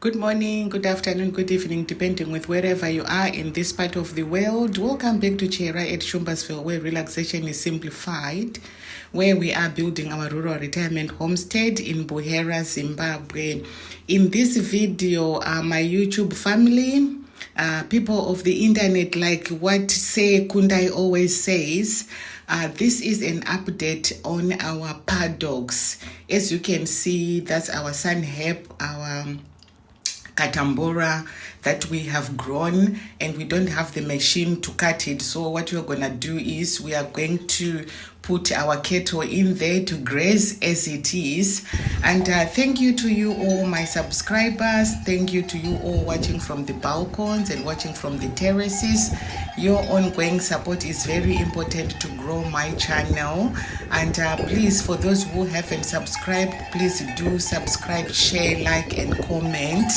Good morning, good afternoon, good evening, depending with wherever you are in this part of the world. Welcome back to Chera at Shumbasville, where relaxation is simplified, where we are building our rural retirement homestead in Buhera, Zimbabwe. In this video, my YouTube family, people of the internet, like what Say Kundai always says, this is an update on our paddocks. As you can see, that's our Sunhemp, our Katambora that we have grown, and we don't have the machine to cut it. So what we're gonna do is we are going to put our cattle in there to graze as it is. And thank you to you all my subscribers. Thank you to you all watching from the balcons and watching from the terraces. Your ongoing support is very important to grow my channel. And please, for those who haven't subscribed, please do subscribe, share, like, and comment.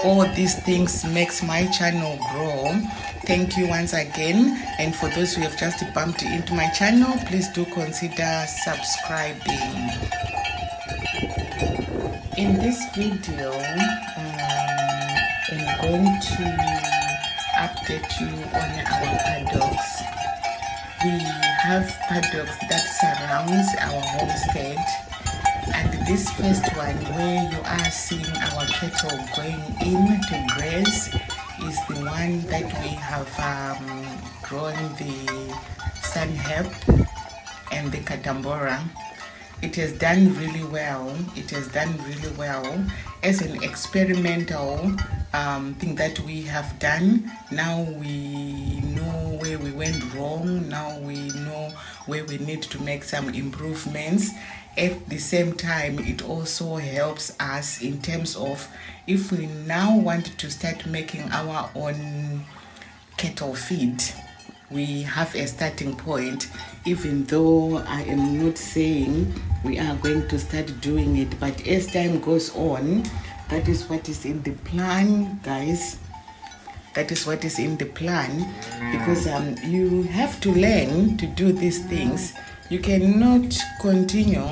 All these things makes my channel grow. Thank you once again. And for those who have just bumped into my channel, please do consider subscribing. In this video, I'm going to update you on our paddocks. We have paddocks that surrounds our homestead, and this first one where you are seeing our cattle going in to graze is the one that we have grown the Sunhemp and the Katambora. It has done really well. It has done really well as an experimental thing that we have done. Now we know where we went wrong. Now we know where we need to make some improvements. At the same time, it also helps us in terms of if we now want to start making our own cattle feed, we have a starting point, even though I am not saying we are going to start doing it. But as time goes on, that is what is in the plan, guys. That is what is in the plan, because you have to learn to do these things. You cannot continue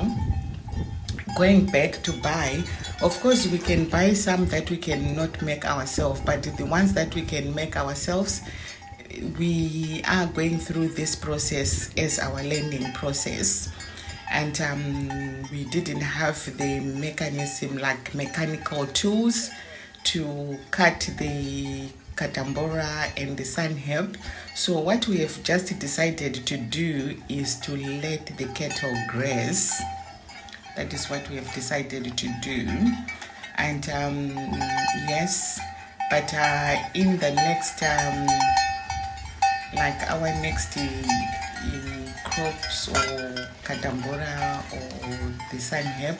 going back to buy. Of course, we can buy some that we cannot make ourselves, but the ones that we can make ourselves, we are going through this process as our learning process. And we didn't have the mechanism, like mechanical tools, to cut the Katambora and the Sunhemp. So what we have just decided to do is to let the cattle graze. That is what we have decided to do. And yes, but in the next like our next crops or Katambora or the Sunhemp,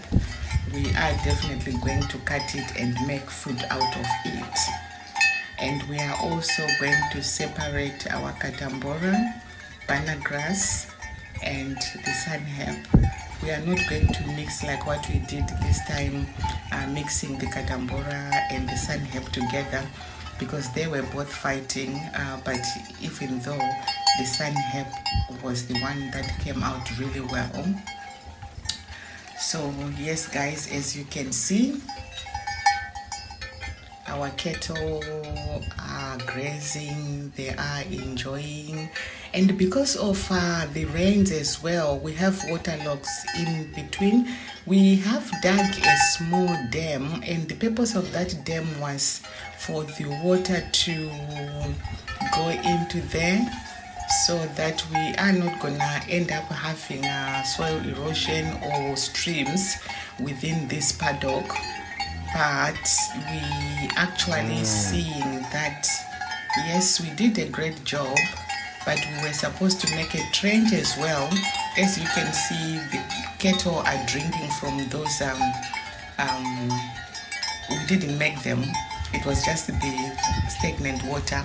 we are definitely going to cut it and make food out of it. And we are also going to separate our Katambora, banana grass, and the Sunhemp. We are not going to mix like what we did this time, mixing the Katambora and the Sunhemp together, because they were both fighting. But even though the Sunhemp was the one that came out really well. So yes, guys, as you can see, our cattle are grazing, they are enjoying. And because of the rains as well, we have waterlogs in between. We have dug a small dam, and the purpose of that dam was for the water to go into there, so that we are not gonna end up having soil erosion or streams within this paddock. But we actually seeing that yes, we did a great job, but we were supposed to make a trench as well. As you can see, the cattle are drinking from those we didn't make them. It was just the stagnant water,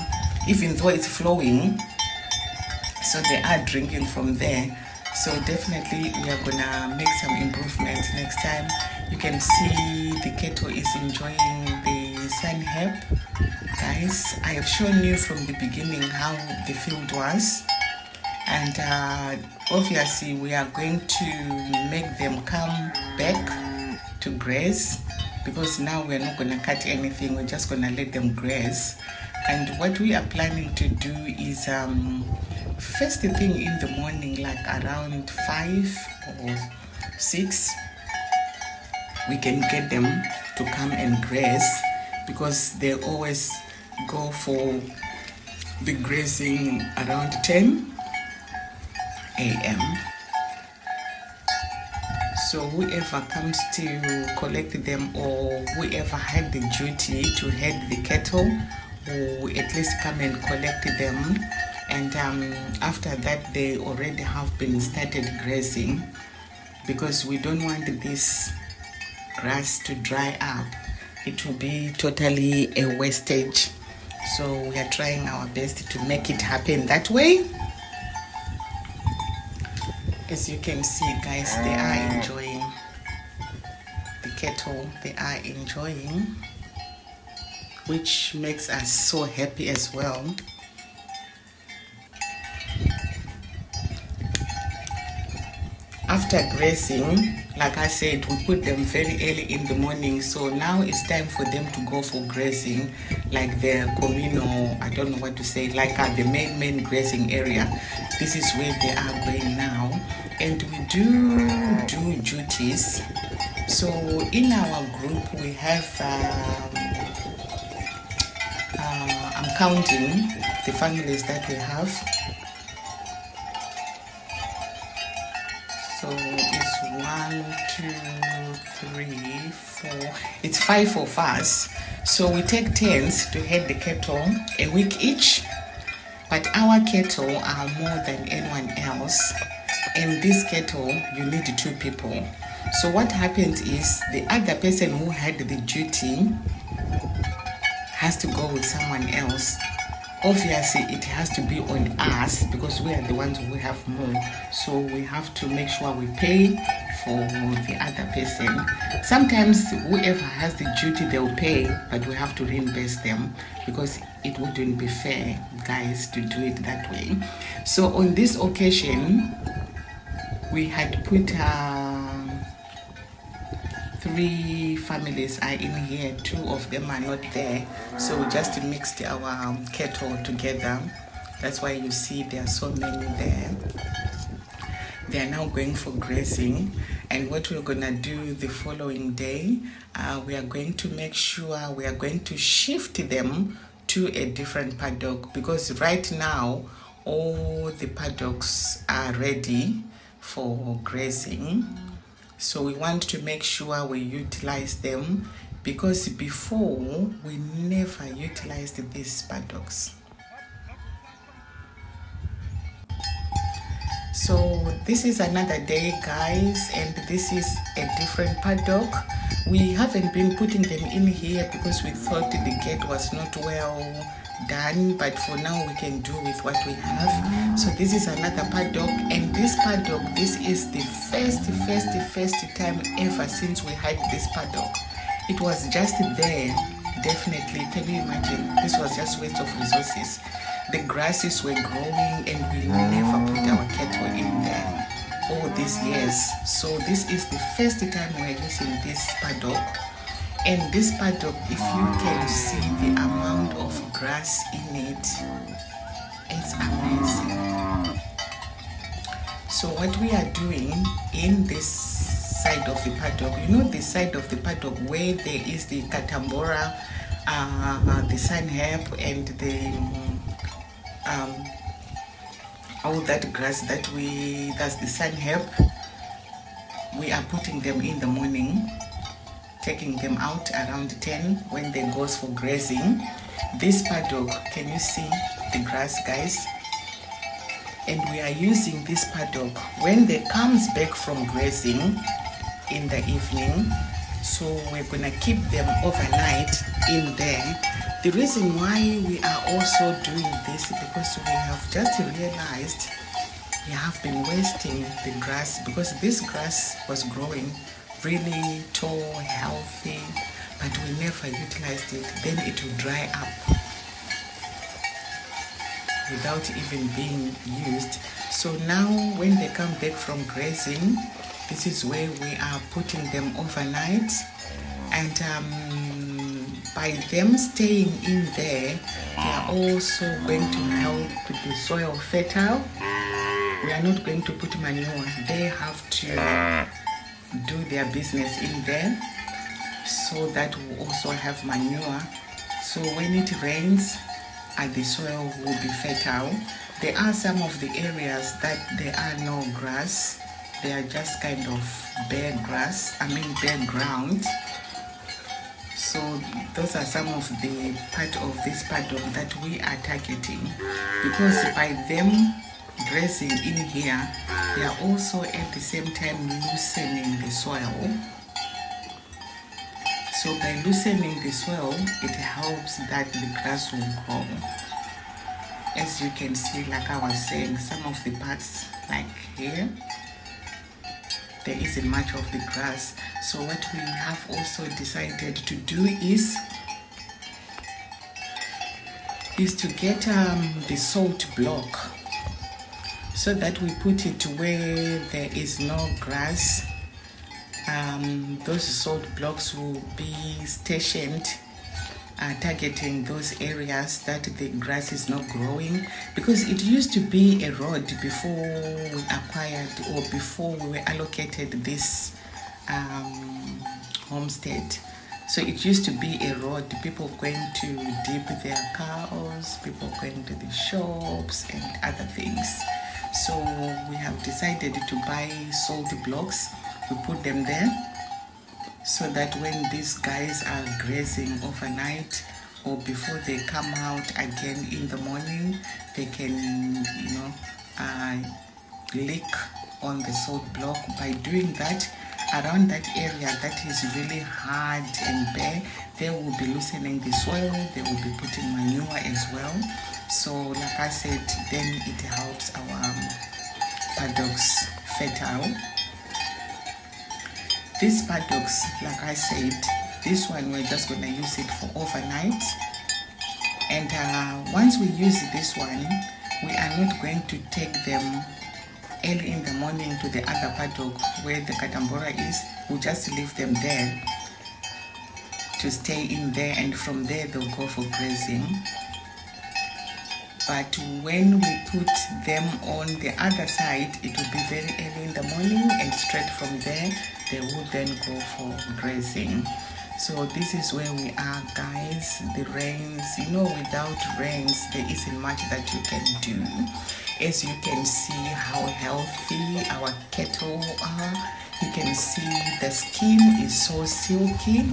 even though it's flowing, so they are drinking from there. So definitely we are gonna make some improvements next time. You can see the cattle is enjoying the Sunhemp. Guys, I have shown you from the beginning how the field was, and obviously we are going to make them come back to graze, because now we're not going to cut anything, we're just going to let them graze. And what we are planning to do is first thing in the morning, like around 5 or 6, we can get them to come and graze, because they always go for the grazing around 10 a.m. So whoever comes to collect them, or whoever had the duty to head the cattle, will at least come and collect them. And after that, they already have been started grazing, because we don't want this grass to dry up. It will be totally a wastage. So we are trying our best to make it happen that way. As you can see, guys, they are enjoying the cattle. They are enjoying, which makes us so happy as well. After grazing, like I said, we put them very early in the morning, so now it's time for them to go for grazing, like the communal, I don't know what to say, like the main grazing area. This is where they are going now, and we do duties. So in our group we have I'm counting the families that we have. So it's 1, 2, 3, 4. It's 5 of us. So we take turns to head the cattle a week each. But our cattle are more than anyone else. And this cattle, you need 2 people. So what happens is the other person who had the duty has to go with someone else. Obviously, it has to be on us, because we are the ones who have more. So we have to make sure we pay for the other person. Sometimes whoever has the duty, they'll pay, but we have to reimburse them, because it wouldn't be fair, guys, to do it that way. So on this occasion, we had put 3 families are in here, 2 of them are not there, so we just mixed our cattle together. That's why you see there are so many there. They are now going for grazing, and what we're gonna do the following day, we are going to make sure we are going to shift them to a different paddock, because right now all the paddocks are ready for grazing. So we want to make sure we utilize them, because before we never utilized these paddocks. So this is another day, guys, and this is a different paddock. We haven't been putting them in here because we thought the gate was not well done, but for now we can do with what we have. So this is another paddock, and this paddock, this is the first time ever since we had this paddock. It was just there, definitely. Can you imagine? This was just waste of resources. The grasses were growing and we never put our cattle in there all these years. So this is the first time we're using this paddock. And this paddock, if you can see the amount of grass in it, it's amazing. So what we are doing in this side of the paddock, you know, the side of the paddock where there is the Katambora, the Sunhemp, and the all that grass that's the Sunhemp, we are putting them in the morning, taking them out around 10 when they goes for grazing. This paddock, can you see the grass, guys? And we are using this paddock when they comes back from grazing in the evening. So we're gonna keep them overnight in there. The reason why we are also doing this is because we have just realized we have been wasting the grass, because this grass was growing really tall, healthy, but we never utilized it. Then it will dry up without even being used. So now when they come back from grazing, this is where we are putting them overnight. And by them staying in there, they are also going to help the soil fertile. We are not going to put manure. They have to do their business in there, so that we also have manure. So when it rains, the soil will be fertile. There are some of the areas that there are no grass. They are just kind of bare ground. So those are some of the part of this paddock that we are targeting, because by them grazing in here, they are also at the same time loosening the soil. So by loosening the soil, it helps that the grass will grow. As you can see, like I was saying, some of the parts like here, there isn't much of the grass. So what we have also decided to do is to get the salt block, so that we put it where there is no grass. Those salt blocks will be stationed targeting those areas that the grass is not growing, because it used to be a road before we acquired, or before we were allocated this homestead. So it used to be a road, people going to dip their cows, people going to the shops and other things. So we have decided to buy salt blocks. We put them there, so that when these guys are grazing overnight, or before they come out again in the morning, they can, lick on the salt block. By doing that, around that area that is really hard and bare, they will be loosening the soil, they will be putting manure as well. So like I said, then it helps our paddocks fertile. These paddocks, like I said, this one we're just going to use it for overnight. And once we use this one, we are not going to take them early in the morning to the other paddock where the Katambora is. We'll just leave them there to stay in there, and from there they'll go for grazing. But when we put them on the other side, it will be very early in the morning, and straight from there they will then go for grazing. So this is where we are, guys. The rains, without rains there isn't much that you can do. As you can see how healthy our cattle are. You can see the skin is so silky.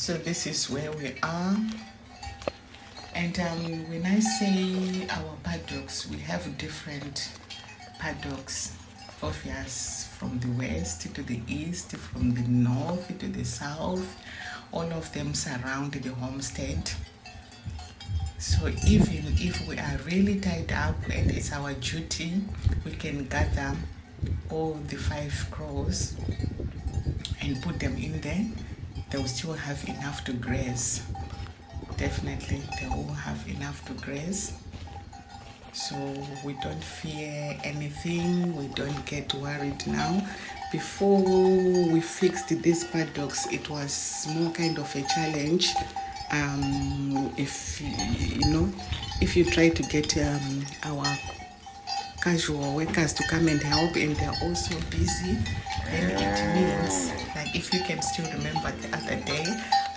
So this is where we are. And when I say our paddocks, we have different paddocks, obvious, from the west to the east, from the north to the south. All of them surround the homestead. So even if we are really tied up and it's our duty, we can gather all the 5 crows and put them in there. They'll still have enough to graze. Definitely they will have enough to graze. So we don't fear anything, we don't get worried now. Before we fixed these paddocks, it was more kind of a challenge. If you try to get our casual workers to come and help and they're also busy, then it means, like, if you can still remember the other day,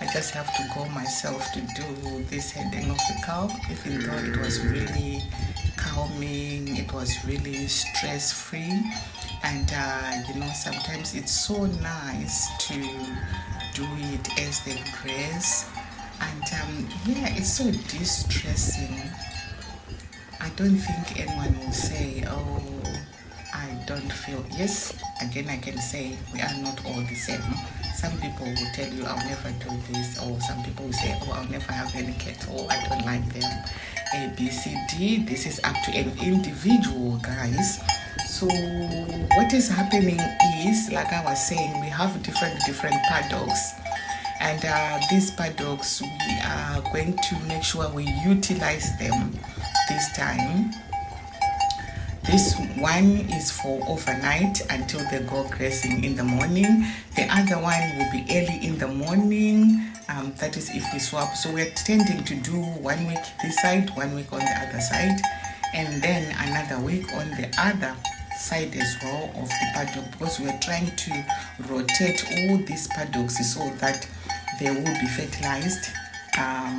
I just have to go myself to do this heading of the cow, even though it was really calming, it was really stress-free. And sometimes it's so nice to do it as they graze. And it's so distressing. I don't think anyone will say, oh, I don't feel. Yes, again I can say we are not all the same. Some people will tell you, I'll never do this, or some people will say, oh, I'll never have any cattle, I don't like them. A, B, C, D. This is up to an individual, guys. So what is happening is, like I was saying, we have different paddocks. And these paddocks, we are going to make sure we utilize them this time. This one is for overnight until they go grazing in the morning. The other one will be early in the morning. That is if we swap. So we're tending to do 1 week this side, 1 week on the other side, and then another week on the other side as well of the paddock, because we're trying to rotate all these paddocks so that they will be fertilized,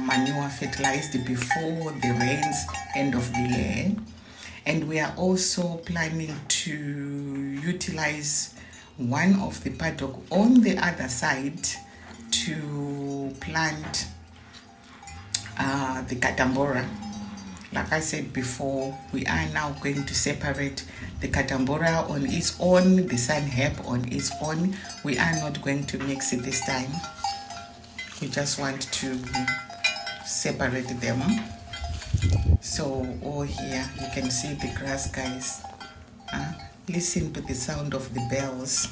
manure fertilized before the rains end of the year. And we are also planning to utilize one of the paddock on the other side to plant the Katambora. Like I said before, we are now going to separate the Katambora on its own, the Sunhemp on its own. We are not going to mix it this time. We just want to separate them. So over here you can see the grass, guys. Listen to the sound of the bells.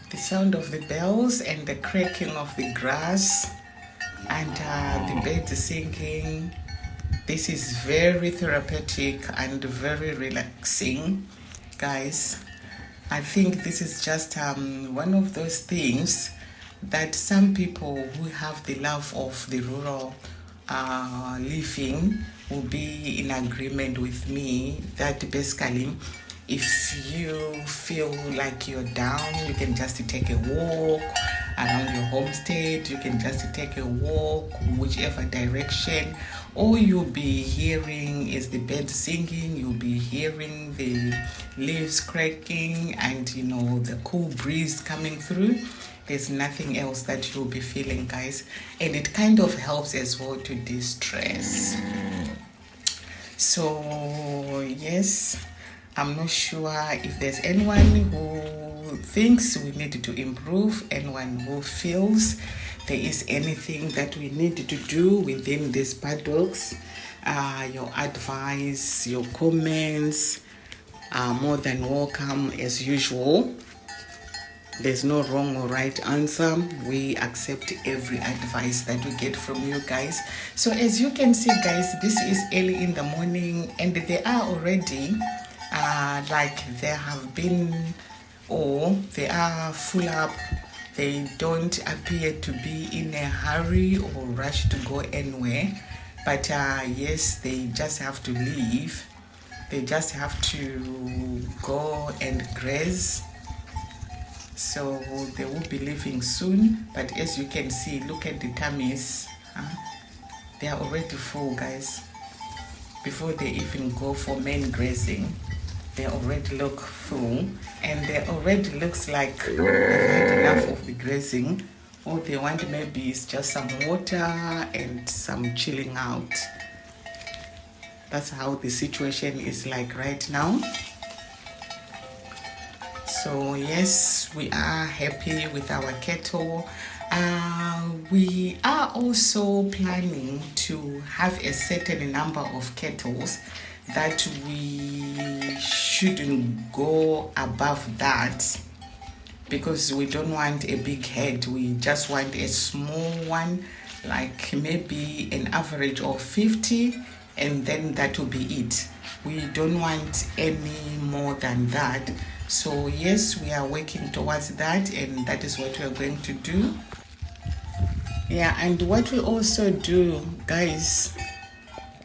The sound of the bells and the cracking of the grass and the birds singing. This is very therapeutic and very relaxing, guys. I think this is just one of those things that some people who have the love of the rural living will be in agreement with me, that basically if you feel like you're down, you can just take a walk around your homestead. You can just take a walk whichever direction. All you'll be hearing is the birds singing, you'll be hearing the leaves cracking, and the cool breeze coming through. There's nothing else that you'll be feeling, guys. And it kind of helps as well to de-stress. So yes, I'm not sure if there's anyone who thinks we need to improve, anyone who feels there is anything that we need to do within these paddocks. Your advice, your comments are more than welcome as usual. There's no wrong or right answer. We accept every advice that we get from you guys. So as you can see guys, this is early in the morning and they are already like they have been, or they are full up. They don't appear to be in a hurry or rush to go anywhere, but yes, they just have to leave. They just have to go and graze. So they will be leaving soon, but as you can see, look at the tummies. They are already full guys. Before they even go for main grazing, they already look full, and they already looks like they've had enough of the grazing. All they want maybe is just some water and some chilling out. That's how the situation is like right now. So yes, we are happy with our cattle. We are also planning to have a certain number of cattle that we shouldn't go above that, because we don't want a big head. We just want a small one, like maybe an average of 50, and then that will be it. We don't want any more than that. So yes, we are working towards that, and that is what we are going to do. Yeah, and what we also do guys,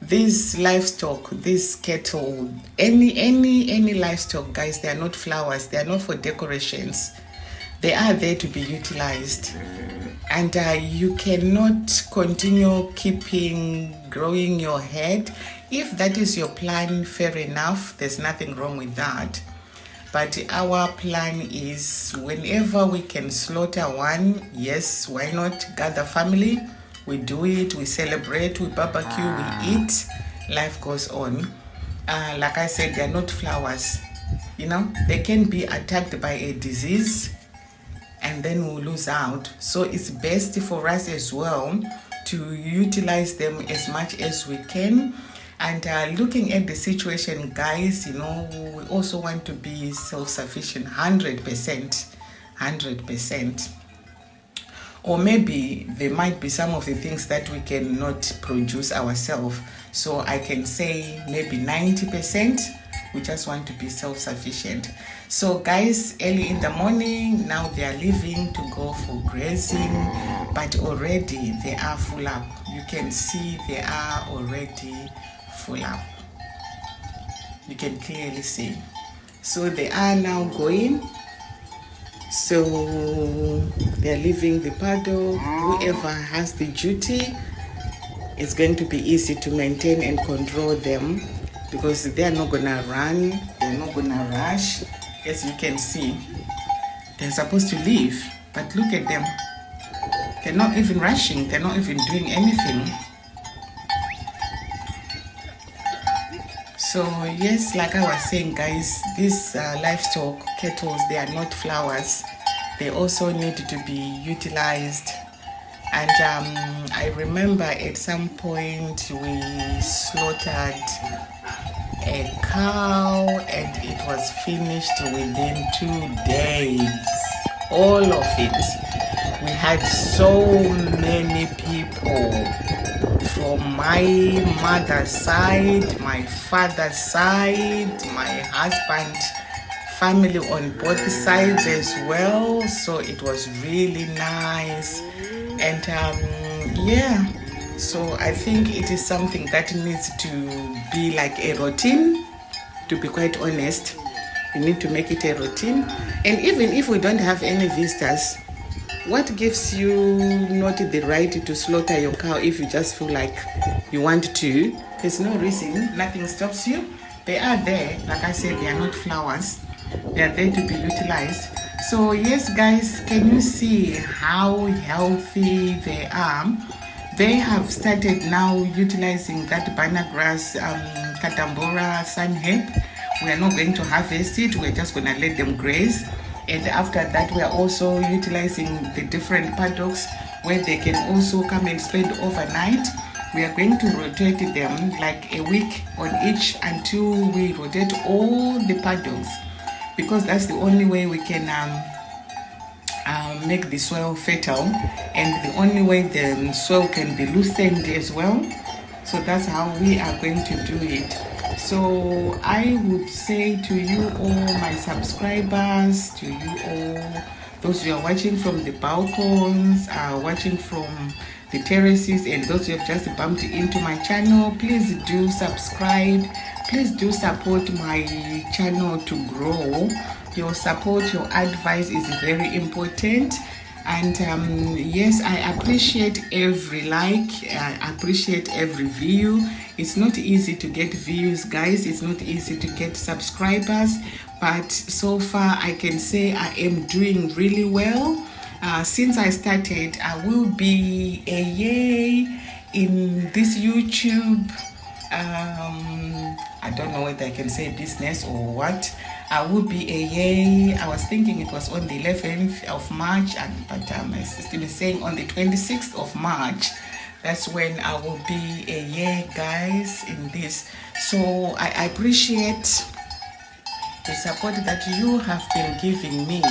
these livestock, this cattle, any livestock guys, they are not flowers, they are not for decorations. They are there to be utilized, and you cannot continue growing your head. If that is your plan, fair enough, there's nothing wrong with that. But our plan is whenever we can slaughter one, yes, why not? Gather family, we do it, we celebrate, we barbecue, we eat, life goes on. Like I said, they're not flowers. You know, they can be attacked by a disease and then we'll lose out. So it's best for us as well to utilize them as much as we can. And looking at the situation guys, you know, we also want to be self-sufficient 100%. Or maybe there might be some of the things that we cannot produce ourselves. So I can say maybe 90%. We just want to be self-sufficient. So guys, early in the morning, now they are leaving to go for grazing, but already they are full up. You can see they are already full up. You can clearly see. So they are now going. So they're leaving the paddock. Whoever has the duty, it's going to be easy to maintain and control them, because they are not gonna run, they're not gonna rush. As you can see, they're supposed to leave, but look at them. They're not even rushing, they're not even doing anything. So yes, like I was saying guys, these livestock, cattle, they are not flowers. They also need to be utilized. And I remember at some point we slaughtered a cow and it was finished within 2 days. All of it. We had so many people from my mother's side, my father's side, my husband's family on both sides as well. So it was really nice. And yeah, so I think it is something that needs to be like a routine, to be quite honest. We need to make it a routine. And even if we don't have any visitors, what gives you not the right to slaughter your cow if you just feel like you want to? There's no reason, nothing stops you. They are there, like I said, they are not flowers. They are there to be utilized. So yes guys, can you see how healthy they are? They have started now utilizing that banana grass, Katambora, Sunhemp. We are not going to harvest it, we're just going to let them graze. And after that, we are also utilizing the different paddocks where they can also come and spend overnight. We are going to rotate them like a week on each until we rotate all the paddocks, because that's the only way we can make the soil fertile, and the only way the soil can be loosened as well. So that's how we are going to do it. So I would say to you all my subscribers, to you all those who are watching from the balcons, watching from the terraces, and those who have just bumped into my channel, please do subscribe. Please do support my channel to grow. Your support, your advice is very important. And yes, I appreciate every like, I appreciate every view. It's not easy to get views, guys. It's not easy to get subscribers, but so far I can say I am doing really well. Since I started, I will be a yay in this YouTube. I don't know whether I can say business or what. I will be a yay. I was thinking it was on the 11th of March, but my system is saying on the 26th of March. That's when I will be a yay, guys, in this. So I appreciate the support that you have been giving me,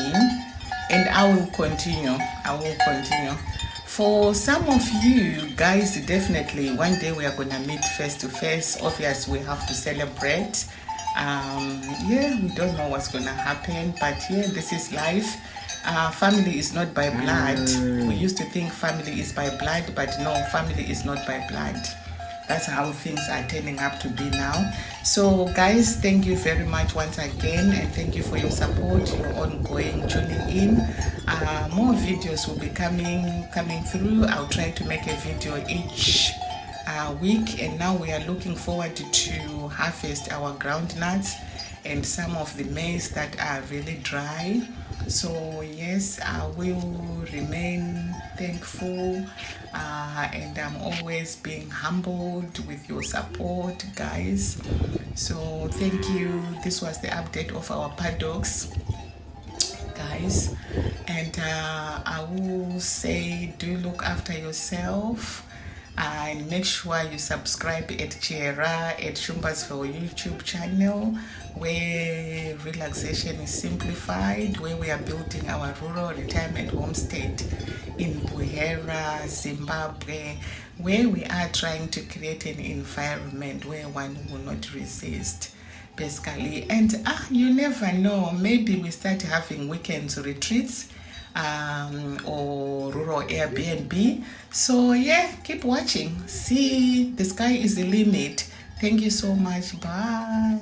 and I will continue. I will continue. For some of you guys, definitely one day we are gonna meet face to face. Obviously, we have to celebrate. Yeah, we don't know what's gonna happen, but yeah, this is life. Family is not by blood. We used to think family is by blood, but no, family is not by blood. That's how things are turning up to be now. So guys, thank you very much once again, and thank you for your support, your ongoing tuning in. More videos will be coming through. I'll try to make a video each week, and now we are looking forward to harvest our groundnuts and some of the maize that are really dry. So yes, I will remain thankful, and I'm always being humbled with your support, guys. So thank you. This was the update of our paddocks, guys, and I will say, do look after yourself. And make sure you subscribe at Chiera, at Shumbasville YouTube channel, where relaxation is simplified, where we are building our rural retirement homestead in Buhera, Zimbabwe, where we are trying to create an environment where one will not resist, basically. And you never know, maybe we start having weekends retreats, or rural Airbnb. So yeah, keep watching. See, the sky is the limit. Thank you so much. Bye.